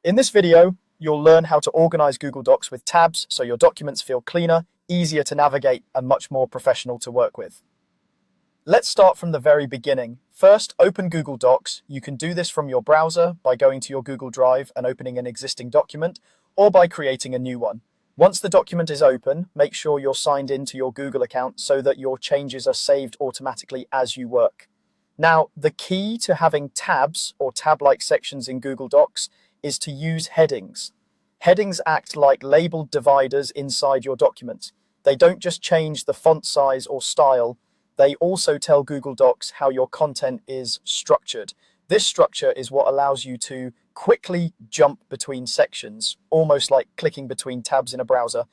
In this video, you'll learn how to organize Google Docs with tabs so your documents feel cleaner, easier to navigate, and much more professional to work with. Let's start from the very beginning. First, open Google Docs. You can do this from your browser by going to your Google Drive and opening an existing document, or by creating a new one. Once the document is open, make sure you're signed into your Google account so that your changes are saved automatically as you work. Now, the key to having tabs or tab-like sections in Google Docs is to use headings. Headings act like labeled dividers inside your document. They don't just change the font size or style, they also tell Google Docs how your content is structured. This structure is what allows you to quickly jump between sections, almost like clicking between tabs in a browser.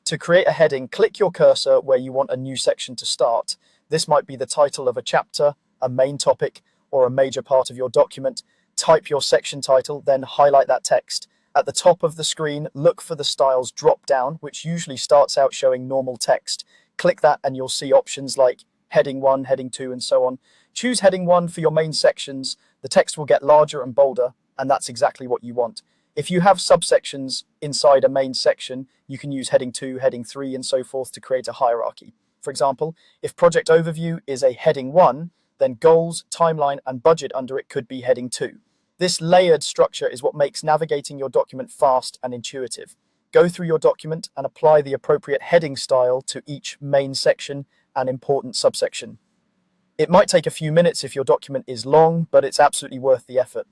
To create a heading, click your cursor where you want a new section to start. This might be the title of a chapter, a main topic, or a major part of your document. Type your section title, then highlight that text. At the top of the screen, look for the styles drop down, which usually starts out showing normal text. Click that and you'll see options like heading 1, heading 2, and so on. Choose heading 1 for your main sections. The text will get larger and bolder, and that's exactly what you want. If you have subsections inside a main section, you can use heading 2, heading 3, and so forth to create a hierarchy. For example, if project overview is a heading 1, then goals, timeline, and budget under it could be heading 2. This layered structure is what makes navigating your document fast and intuitive. Go through your document and apply the appropriate heading style to each main section and important subsection. It might take a few minutes if your document is long, but it's absolutely worth the effort.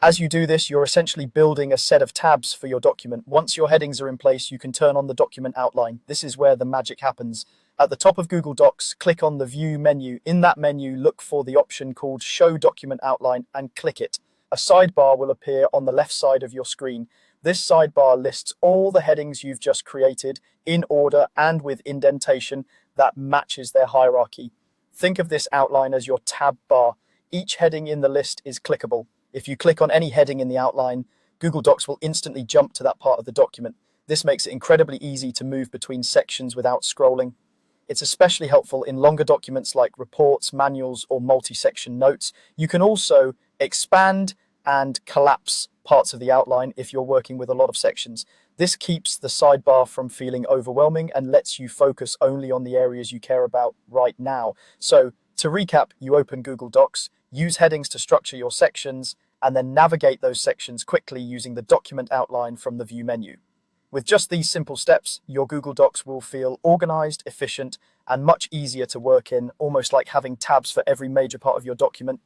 As you do this, you're essentially building a set of tabs for your document. Once your headings are in place, you can turn on the document outline. This is where the magic happens. At the top of Google Docs, click on the View menu. In that menu, look for the option called Show Document Outline and click it. A sidebar will appear on the left side of your screen. This sidebar lists all the headings you've just created in order and with indentation that matches their hierarchy. Think of this outline as your tab bar. Each heading in the list is clickable. If you click on any heading in the outline, Google Docs will instantly jump to that part of the document. This makes it incredibly easy to move between sections without scrolling. It's especially helpful in longer documents like reports, manuals, or multi-section notes. You can also expand and collapse parts of the outline if you're working with a lot of sections. This keeps the sidebar from feeling overwhelming and lets you focus only on the areas you care about right now. So, to recap, you open Google Docs, use headings to structure your sections, and then navigate those sections quickly using the document outline from the View menu. With just these simple steps, your Google Docs will feel organized, efficient, and much easier to work in, almost like having tabs for every major part of your document.